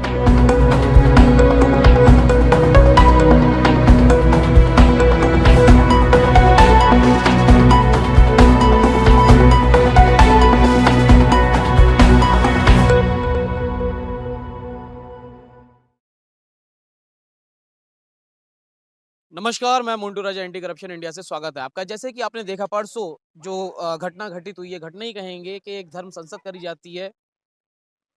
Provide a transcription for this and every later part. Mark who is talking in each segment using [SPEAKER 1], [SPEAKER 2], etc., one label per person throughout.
[SPEAKER 1] नमस्कार, मैं मोन्टू राजा anti corruption India से स्वागत है आपका। जैसे कि आपने देखा परसों जो घटना घटित हुई है, घटना ही कहेंगे कि एक धर्म संसद करी जाती है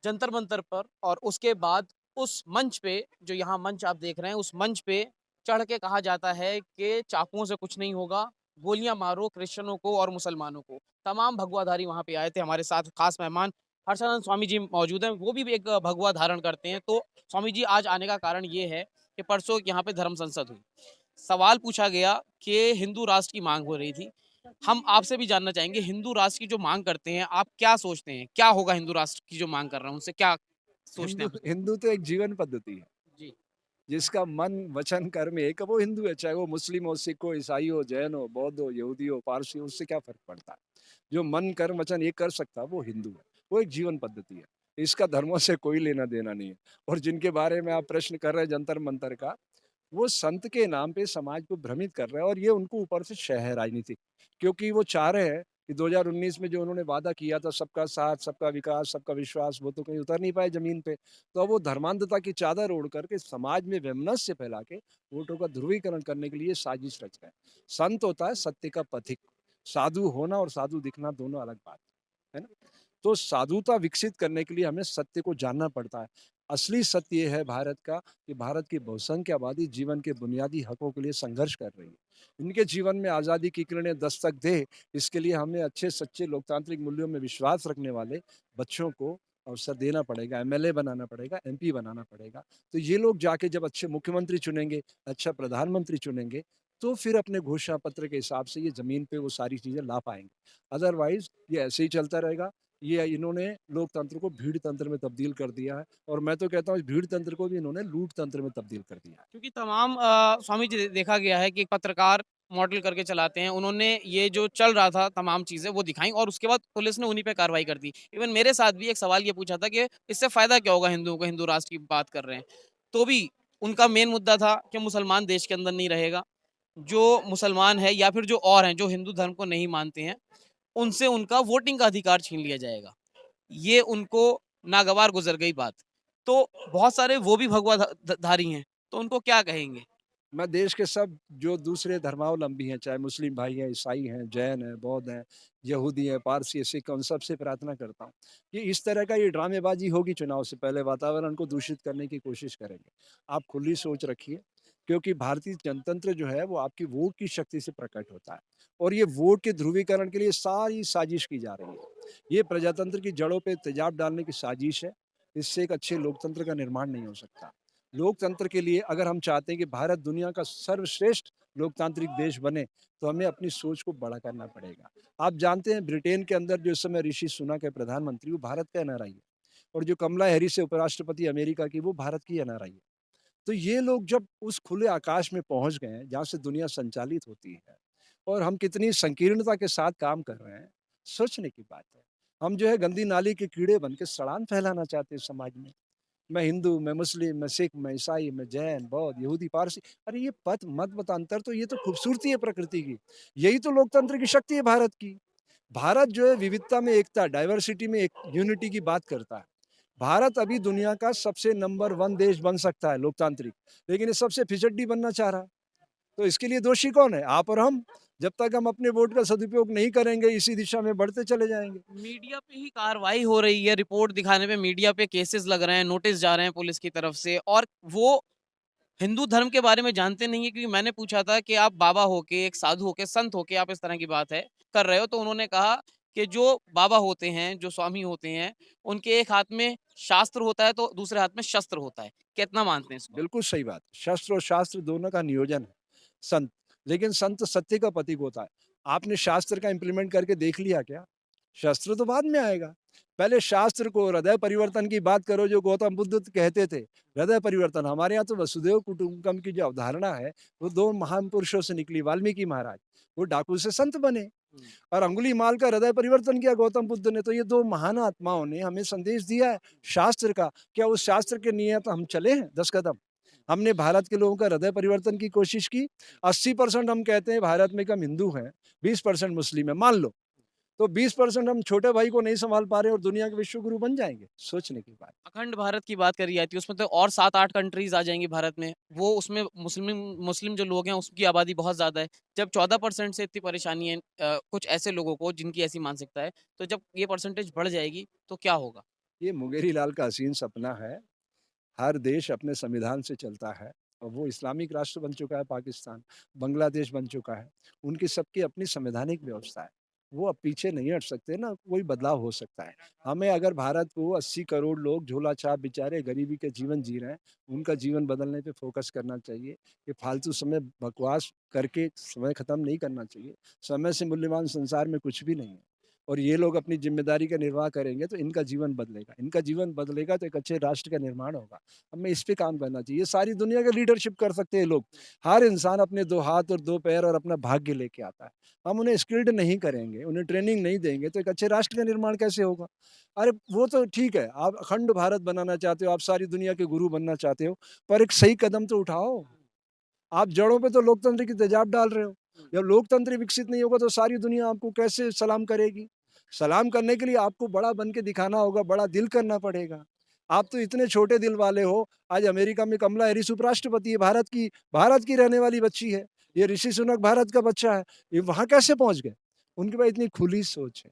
[SPEAKER 1] जंतर मंतर पर और उसके बाद उस मंच पे जो यहाँ मंच आप देख रहे हैं, उस मंच पे चढ़ के कहा जाता है कि चाकुओं से कुछ नहीं होगा, गोलियां मारो क्रिश्चियनों को और मुसलमानों को। तमाम भगवाधारी वहाँ पे आए थे, हमारे साथ खास मेहमान हर्षानंद स्वामी जी मौजूद हैं, वो भी एक भगवा धारण करते हैं। तो स्वामी जी आज आने का कारण ये है कि परसों यहाँ पे धर्म संसद हुई। सवाल पूछा गया कि हिंदू राष्ट्र की मांग हो रही थी। हम आपसे भी जानना चाहेंगे हिंदू राष्ट्र की जो मांग करते हैं, आप क्या सोचते हैं? क्या होगा हिंदू राष्ट्र की जो मांग कर रहे हैं, उनसे क्या सोचते
[SPEAKER 2] हिंदू
[SPEAKER 1] हैं आप?
[SPEAKER 2] हिंदू तो एक जीवन पद्धति है।
[SPEAKER 1] जी,
[SPEAKER 2] जिसका मन, वचन, कर्म एक है, वो हिंदू है। चाहे वो मुस्लिम हो, सिख हो, ईसाई हो, जैन हो, बौद्ध हो, यहूदी हो, पारसी हो, उससे क्या फ़र्क पड़ता है? जो मन, कर्म, वचन एक कर सकता है, वो हिंदू है। वो एक जीवन पद्धति है। इसका धर्मों से कोई लेना-देना नहीं है। और जिनके बारे में आप प्रश्न कर रहे हैं जंतर-मंतर का, वो संत के नाम पे समाज को भ्रमित कर रहे हैं और ये उनको ऊपर से शह है राजनीतिक। क्योंकि वो चाह रहे हैं कि 2019 में जो उन्होंने वादा किया था सबका साथ, सबका विकास, सबका विश्वास, वो तो कहीं उतर नहीं पाए ज़मीन पे। तो अब वो धर्मांधता की चादर ओढ़ करके समाज में वैमनस्य फैला के वोटों का ध्रुवीकरण करने के लिए साजिश रच रहे हैं। संत होता है सत्य का पथिक, साधु होना और साधु दिखना दोनों अलग बात है ना? तो साधुता विकसित करने के लिए हमें सत्य को जानना पड़ता है। असली सत्य ये है भारत का कि भारत की बहुसंख्य आबादी जीवन के बुनियादी हकों के लिए संघर्ष कर रही है। इनके जीवन में आज़ादी की किरणें दस्तक दे, इसके लिए हमें अच्छे सच्चे लोकतांत्रिक मूल्यों में विश्वास रखने वाले बच्चों को अवसर देना पड़ेगा, एमएलए बनाना पड़ेगा, एमपी बनाना पड़ेगा। तो ये लोग जाके जब अच्छे मुख्यमंत्री चुनेंगे, अच्छा प्रधानमंत्री चुनेंगे, तो फिर अपने घोषणा पत्र के हिसाब से ये ज़मीन पे वो सारी चीज़ें ला पाएँगे। अदरवाइज़ ये ऐसे ही चलता रहेगा। ये इन्होंने लोकतंत्र को भीड़ तंत्र में तब्दील कर दिया है और मैं तो कहता हूँ इस भीड़ तंत्र को भी इन्होंने लूट तंत्र में तब्दील कर दिया है।
[SPEAKER 1] क्योंकि तमाम स्वामी जी देखा गया है कि एक पत्रकार मॉडल करके चलाते हैं, उन्होंने ये जो चल रहा था तमाम चीज़ें वो दिखाई और उसके बाद पुलिस ने उन्हीं पे कार्रवाई कर दी। इवन मेरे साथ भी एक सवाल ये पूछा था कि इससे फ़ायदा क्या होगा हिंदुओं को, हिंदू राष्ट्र की बात कर रहे हैं। तो भी उनका मेन मुद्दा था कि मुसलमान देश के अंदर नहीं रहेगा। जो मुसलमान है या फिर जो और हैं, जो हिंदू धर्म को नहीं मानते हैं, उनसे उनका वोटिंग का अधिकार छीन लिया जाएगा। ये उनको नागवार गुज़र गई बात। तो बहुत सारे वो भी भगवा धारी हैं, तो उनको क्या कहेंगे?
[SPEAKER 2] मैं देश के सब जो दूसरे धर्मावलंबी हैं, चाहे मुस्लिम भाई हैं, ईसाई हैं, जैन हैं, बौद्ध हैं, यहूदी हैं, पारसी हैं, सिख हैं, उन सबसे प्रार्थना करता हूँ कि इस तरह का ये ड्रामेबाज़ी होगी चुनाव से पहले, वातावरण को दूषित करने की कोशिश करेंगे। आप खुली सोच रखिए, क्योंकि भारतीय जनतंत्र जो है वो आपकी वोट की शक्ति से प्रकट होता है और ये वोट के ध्रुवीकरण के लिए सारी साजिश की जा रही है। ये प्रजातंत्र की जड़ों पे तेजाब डालने की साजिश है, इससे एक अच्छे लोकतंत्र का निर्माण नहीं हो सकता। लोकतंत्र के लिए अगर हम चाहते हैं कि भारत दुनिया का सर्वश्रेष्ठ लोकतांत्रिक देश बने, तो हमें अपनी सोच को बड़ा करना पड़ेगा। आप जानते हैं ब्रिटेन के अंदर जो इस समय ऋषि सुनक है प्रधानमंत्री, वो भारत का एनआरआई है और जो कमला हैरिस है उपराष्ट्रपति अमेरिका की, वो भारत की एनआरआई है। तो ये लोग जब उस खुले आकाश में पहुँच गए हैं, जहाँ से दुनिया संचालित होती है और हम कितनी संकीर्णता के साथ काम कर रहे हैं, सोचने की बात है। हम जो है गंदी नाली के कीड़े बन के सड़ान फैलाना चाहते हैं समाज में। मैं हिंदू, मैं मुस्लिम, मैं सिख, मैं ईसाई, मैं जैन, बौद्ध, यहूदी, पारसी। अरे ये मत मतांतर तो ये तो खूबसूरती है प्रकृति की। यही तो लोकतंत्र की शक्ति है भारत की। भारत जो है विविधता में एकता, डाइवर्सिटी में एक यूनिटी की बात करता है। भारत अभी दुनिया का सबसे नंबर 1 देश बन सकता है लोकतांत्रिक, लेकिन ये सबसे फिसड्डी बनना चाह रहा है। तो इसके लिए दोषी कौन है? आप और हम। जब तक हम अपने वोट का सदुपयोग नहीं करेंगे, इसी दिशा में बढ़ते चले जाएँगे।
[SPEAKER 1] मीडिया पे ही कार्रवाई हो रही है, रिपोर्ट दिखाने पे मीडिया पे केसेस लग रहे हैं, नोटिस जा रहे हैं पुलिस की तरफ से और वो हिंदू धर्म के बारे में जानते नहीं है क्योंकि मैंने पूछा था कि आप बाबा होके, एक साधु होके, संत होके आप इस तरह की बात है कर रहे हो, तो उन्होंने कहा कि जो बाबा होते हैं, जो स्वामी होते हैं, उनके एक हाथ में शास्त्र होता है, तो दूसरे हाथ में शस्त्र होता है। कितना मानते हैं इसको?
[SPEAKER 2] बिल्कुल सही बात। शस्त्र और शास्त्र दोनों का नियोजन है, संत। लेकिन संत सत्य का प्रतीक होता है। आपने शास्त्र का इम्प्लीमेंट करके देख लिया क्या? शस्त्र तो बाद में आएगा। पहले शास्त्र को हृदय परिवर्तन की बात करो जो गौतम बुद्ध कहते थे। हृदय परिवर्तन हमारे यहाँ तो वसुधैव कुटुंबकम की जो अवधारणा है, वो 2 महान पुरुषों से निकली, वाल्मीकि महाराज। वो डाकू से संत बने।
[SPEAKER 1] हुँ।
[SPEAKER 2] और अंगुलीमाल का हृदय परिवर्तन किया गौतम बुद्ध ने। तो ये 2 महान आत्माओं ने हमें संदेश दिया है शास्त्र का। क्या उस शास्त्र के नियत हम चले हैं 10 कदम? हमने भारत के लोगों का हृदय परिवर्तन की कोशिश की। 80% हम कहते हैं भारत में कि हम हिंदू हैं, 20% मुस्लिम हैं, मान लो। तो 20% हम छोटे भाई को नहीं सँभाल पा रहे हैं और दुनिया के विश्व गुरु बन जाएँगे? सोचने की बात।
[SPEAKER 1] अखंड भारत की बात करी जाती है, उसमें तो और 7-8 कंट्रीज़ आ जाएँगी भारत में। वो उसमें मुस्लिम मुस्लिम जो लोग हैं, उसकी आबादी बहुत ज़्यादा है। जब 14% से इतनी परेशानी है कुछ ऐसे लोगों को जिनकी ऐसी मानसिकता है, तो जब ये परसेंटेज बढ़ जाएगी, तो क्या होगा?
[SPEAKER 2] ये मुंगेरी लाल का हसीन सपना है। हर देश अपने संविधान से चलता है और वो इस्लामिक राष्ट्र बन चुका है पाकिस्तान, बांग्लादेश बन चुका है। उनकी सबकी अपनी संवैधानिक व्यवस्था है। वो अब पीछे नहीं हट सकते ना, कोई बदलाव हो सकता है। हमें अगर भारत को 80 करोड़ लोग झोला-छाप बेचारे गरीबी के जीवन जी रहे हैं, उनका जीवन बदलने पे फ़ोकस करना चाहिए। ये फालतू समय बकवास करके समय खत्म नहीं करना चाहिए। समय से मूल्यवान संसार में कुछ भी नहीं है। और ये लोग अपनी ज़िम्मेदारी का निर्वाह करेंगे तो इनका जीवन बदलेगा। इनका जीवन बदलेगा तो एक अच्छे राष्ट्र का निर्माण होगा। हमें इस पे काम करना चाहिए। सारी दुनिया का लीडरशिप कर सकते हैं लोग। हर इंसान अपने 2 हाथ और 2 पैर और अपना भाग्य लेके आता है। हम उन्हें स्किल्ड नहीं करेंगे, उन्हें ट्रेनिंग नहीं देंगे तो एक अच्छे राष्ट्र का निर्माण कैसे होगा? अरे वो तो ठीक है, आप अखंड भारत बनाना चाहते हो, आप सारी दुनिया के गुरु बनना चाहते हो, पर एक सही कदम तो उठाओ। आप जड़ों पे तो लोकतंत्र की तेजाब डाल रहे हो। जब लोकतंत्र विकसित नहीं होगा तो सारी दुनिया आपको कैसे सलाम करेगी? सलाम करने के लिए आपको बड़ा बन के दिखाना होगा, बड़ा दिल करना पड़ेगा। आप तो इतने छोटे दिल वाले हो, आज अमेरिका में कमला हैरिस उपराष्ट्रपति है, भारत की रहने वाली बच्ची है। ये ऋषि सुनक भारत का बच्चा है, ये वहाँ कैसे पहुँच गए? उनके पास इतनी खुली सोच है।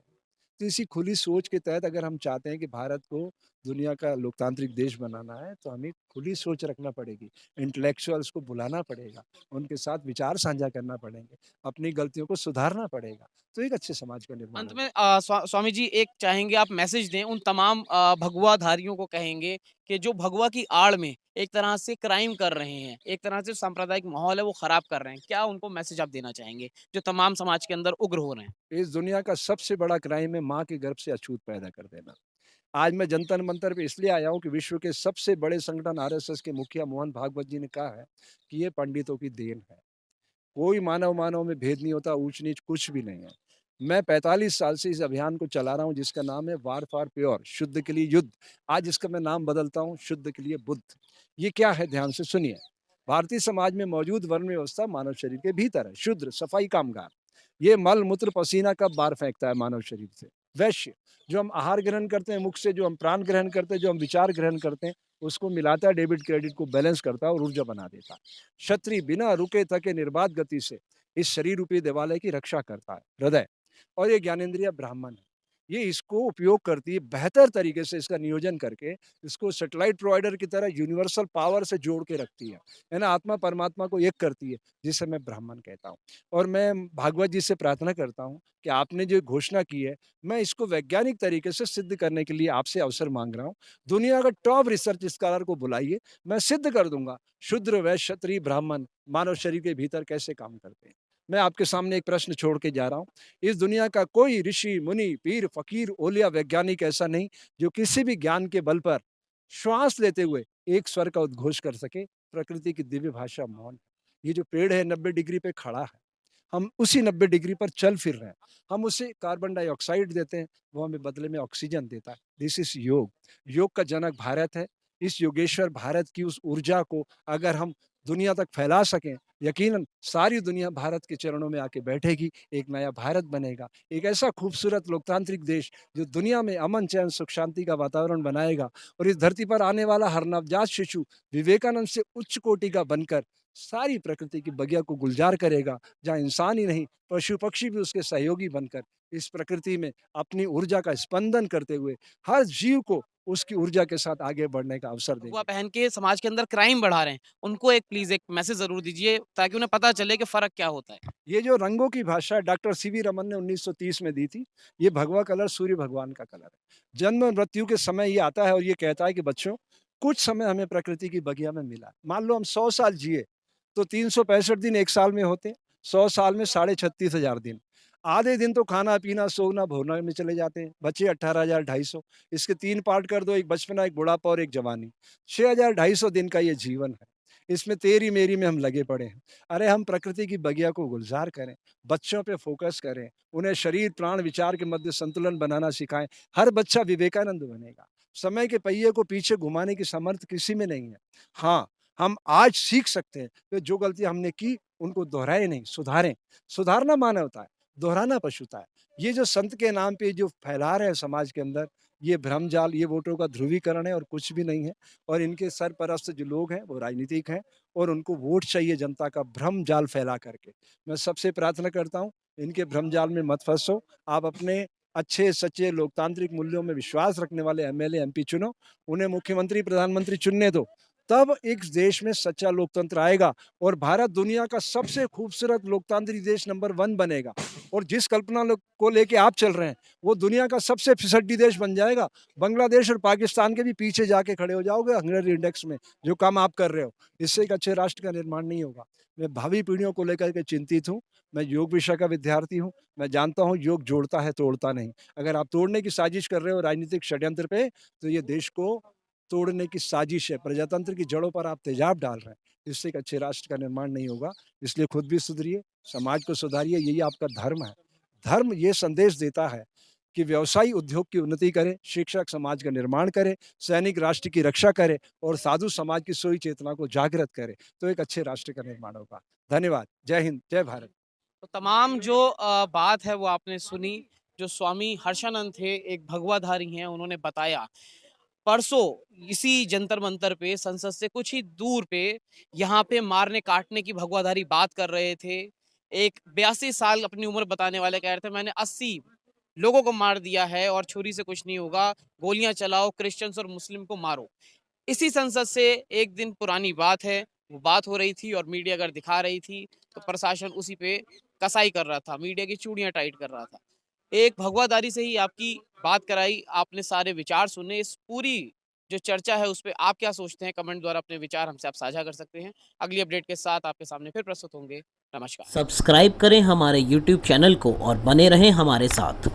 [SPEAKER 2] तो इसी खुली सोच के तहत अगर हम चाहते हैं कि भारत को दुनिया का लोकतांत्रिक देश बनाना है, तो हमें खुली सोच रखना पड़ेगी। इंटेलेक्चुअल्स को बुलाना पड़ेगा, उनके साथ विचार साझा करना पड़ेंगे, अपनी गलतियों को सुधारना पड़ेगा, तो एक अच्छे समाज का निर्माण
[SPEAKER 1] अंत में
[SPEAKER 2] होगा।
[SPEAKER 1] स्वामी जी एक चाहेंगे आप मैसेज दें उन तमाम भगवाधारियों को कहेंगे कि जो भगवा की आड़ में एक तरह से क्राइम कर रहे हैं, एक तरह से सांप्रदायिक माहौल है वो खराब कर रहे हैं। क्या उनको मैसेज आप देना चाहेंगे, जो तमाम समाज के अंदर उग्र हो रहे हैं?
[SPEAKER 2] इस दुनिया का सबसे बड़ा क्राइम है माँ के गर्भ से अछूत पैदा कर देना। आज मैं जंतर मंतर पे इसलिए आया हूँ कि विश्व के सबसे बड़े संगठन आरएसएस के मुखिया मोहन भागवत जी ने कहा है कि ये पंडितों की देन है। कोई मानव-मानव में भेद नहीं होता, ऊँच-नीच कुछ भी नहीं है। मैं 45 साल से इस अभियान को चला रहा हूँ जिसका नाम है वार फॉर प्योर, शुद्ध के लिए युद्ध। आज इसका मैं नाम बदलता हूँ शुद्ध के लिए बुद्ध। ये क्या है ध्यान से सुनिए। भारतीय समाज में मौजूद वर्ण व्यवस्था मानव शरीर के भीतर है। शूद्र, सफाई कामगार। ये मल-मूत्र, पसीना कब बाहर फेंकता है मानव शरीर से? वैश्य, जो हम आहार ग्रहण करते हैं मुख से, जो हम प्राण ग्रहण करते हैं, जो हम विचार ग्रहण करते हैं, उसको मिलाता है डेबिट क्रेडिट को बैलेंस करता है और ऊर्जा बना देता है। क्षत्रिय बिना रुके थके निर्बाध गति से इस शरीर रूपी देवालय की रक्षा करता है, हृदय। और ये ज्ञानेंद्रिय ब्राह्मण है। ये इसको उपयोग करती है बेहतर तरीके से इसका नियोजन करके, इसको सैटेलाइट प्रोवाइडर की तरह यूनिवर्सल पावर से जोड़ के रखती है ना? आत्मा परमात्मा को एक करती है, जिसे मैं ब्राह्मण कहता हूँ। और मैं भागवत जी से प्रार्थना करता हूँ कि आपने जो घोषणा की है, मैं इसको वैज्ञानिक तरीके से सिद्ध करने के लिए आपसे अवसर माँग रहा हूँ। दुनिया का टॉप रिसर्च स्कॉलर को बुलाइए, मैं सिद्ध कर दूँगा, शूद्र, वैश्य, क्षत्रिय, ब्राह्मण मानव शरीर के भीतर कैसे काम करते हैं। मैं आपके सामने एक प्रश्न छोड़ के जा रहा हूँ। इस दुनिया का कोई ऋषि, मुनि, पीर, फ़कीर, ओलिया, वैज्ञानिक ऐसा नहीं, जो किसी भी ज्ञान के बल पर श्वास लेते हुए एक स्वर का उद्घोष कर सके। प्रकृति की दिव्य भाषा मौन है। ये जो पेड़ है 90 डिग्री पे खड़ा है। हम उसी 90 डिग्री पर चल फिर रहे हैं। हम उसे कार्बन डाइऑक्साइड देते हैं, वो हमें बदले में ऑक्सीजन देता है। दिस इज़ योग। योग का जनक भारत है। इस योगेश्वर भारत की उस ऊर्जा को अगर हम दुनिया तक फैला सकें, यकीनन सारी दुनिया भारत के चरणों में आके बैठेगी, एक नया भारत बनेगा। एक ऐसा खूबसूरत लोकतांत्रिक देश जो दुनिया में अमन, चैन, सुख, शांति का वातावरण बनाएगा और इस धरती पर आने वाला हर नवजात शिशु विवेकानंद से उच्च कोटि का बनकर सारी प्रकृति की बगिया को गुलजार करेगा, जहाँ इंसान ही नहीं, पशु-पक्षी भी उसके सहयोगी बनकर इस प्रकृति में अपनी ऊर्जा का स्पंदन करते हुए हर जीव को उसकी ऊर्जा के साथ आगे बढ़ने का अवसर
[SPEAKER 1] भगवा
[SPEAKER 2] देंगे।
[SPEAKER 1] पहन के समाज के अंदर क्राइम बढ़ा रहे हैं, उनको एक प्लीज़ एक मैसेज ज़रूर दीजिए ताकि उन्हें पता चले कि फ़र्क क्या होता है।
[SPEAKER 2] ये जो रंगों की भाषा डॉक्टर सीवी रमन ने 1930 में दी थी, ये भगवा कलर सूर्य भगवान का कलर है। जन्म और मृत्यु के समय ये आता है और ये कहता है कि बच्चों, कुछ समय हमें प्रकृति की बगिया में मिला। मान लो हम 100 साल जिए, तो 365 दिन 1 साल में होते, 100 साल में साढ़े 36,000 दिन। आधे दिन तो खाना-पीना, सोना, भोगना में चले जाते हैं, बचे 18,250। इसके 3 पार्ट कर दो, एक बचपना, एक बुढ़ापा और एक जवानी। 6,250 दिन का ये जीवन है। इसमें तेरी मेरी में हम लगे पड़े हैं। अरे हम प्रकृति की बगिया को गुलजार करें, बच्चों पे फ़ोकस करें, उन्हें शरीर, प्राण, विचार के मध्य संतुलन बनाना सिखाएँ। हर बच्चा विवेकानंद बनेगा। समय के पहिए को पीछे घुमाने की सामर्थ्य किसी में नहीं है। हाँ, हम आज सीख सकते हैं कि जो गलती हमने की उनको दोहराए नहीं, सुधारें। सुधारना मानवता है, दोहराना पशुता है। ये जो संत के नाम पे जो फैला रहे हैं समाज के अंदर, ये भ्रमजाल, ये वोटों का ध्रुवीकरण है और कुछ भी नहीं है। और इनके सरपरस्त जो लोग हैं वो राजनीतिक हैं और उनको वोट चाहिए जनता का भ्रम जाल फैला करके। मैं सबसे प्रार्थना करता हूँ, इनके भ्रम जाल में मत फँसो। आप अपने अच्छे, सच्चे लोकतांत्रिक मूल्यों में विश्वास रखने वाले एमएलए, एमपी चुनो, उन्हें मुख्यमंत्री, प्रधानमंत्री चुनने दो। तब एक देश में सच्चा लोकतंत्र आएगा और भारत दुनिया का सबसे खूबसूरत लोकतांत्रिक देश नंबर 1 बनेगा। और जिस कल्पना को लेके आप चल रहे हैं, वो दुनिया का सबसे फिसड्डी देश बन जाएगा। बांग्लादेश और पाकिस्तान के भी पीछे जाके खड़े हो जाओगे हंगरी इंडेक्स में, जो काम आप कर रहे हो। इससे एक अच्छे राष्ट्र का निर्माण नहीं होगा। मैं भावी पीढ़ियों को लेकर के चिंतित हूँ। मैं योग विषय का विद्यार्थी हूँ। मैं जानता हूँ योग जोड़ता है, तोड़ता नहीं। अगर आप तोड़ने की साजिश कर रहे हो राजनीतिक षड्यंत्र पे, तो ये देश को तोड़ने की साजिश है। प्रजातंत्र की जड़ों पर आप तेजाब डाल रहे हैं। इससे एक अच्छे राष्ट्र का निर्माण नहीं होगा। इसलिए खुद भी सुधरिए, समाज को सुधारिए, यही आपका धर्म है। धर्म ये संदेश देता है कि व्यवसायी उद्योग की उन्नति करे, शिक्षक समाज का निर्माण करे, सैनिक राष्ट्र की रक्षा करे और साधु समाज की सोई चेतना को जागृत करे, तो एक अच्छे राष्ट्र का निर्माण होगा। धन्यवाद। जय हिंद, जय भारत।
[SPEAKER 1] तो तमाम जो बात है वो आपने सुनी। जो स्वामी हर्षानंद थे, एक भगवाधारी हैं, उन्होंने बताया परसों इसी जंतर मंतर पे, संसद से कुछ ही दूर पे, यहाँ पे मारने काटने की भगवाधारी बात कर रहे थे। एक 82 साल अपनी उम्र बताने वाले कह रहे थे मैंने 80 लोगों को मार दिया है और छुरी से कुछ नहीं होगा, गोलियां चलाओ, क्रिश्चियंस और मुस्लिम को मारो। इसी संसद से एक दिन पुरानी बात है, वो बात हो रही थी और मीडिया अगर दिखा रही थी तो प्रशासन उसी पे कसाई कर रहा था, मीडिया की चूड़ियां टाइट कर रहा था। एक भगवादारी से ही आपकी बात कराई, आपने सारे विचार सुने। इस पूरी जो चर्चा है उस पे आप क्या सोचते हैं? कमेंट द्वारा अपने विचार हमसे आप साझा कर सकते हैं। अगली अपडेट के साथ आपके सामने फिर प्रस्तुत होंगे। नमस्कार।
[SPEAKER 3] सब्सक्राइब करें हमारे YouTube चैनल को और बने रहें हमारे साथ।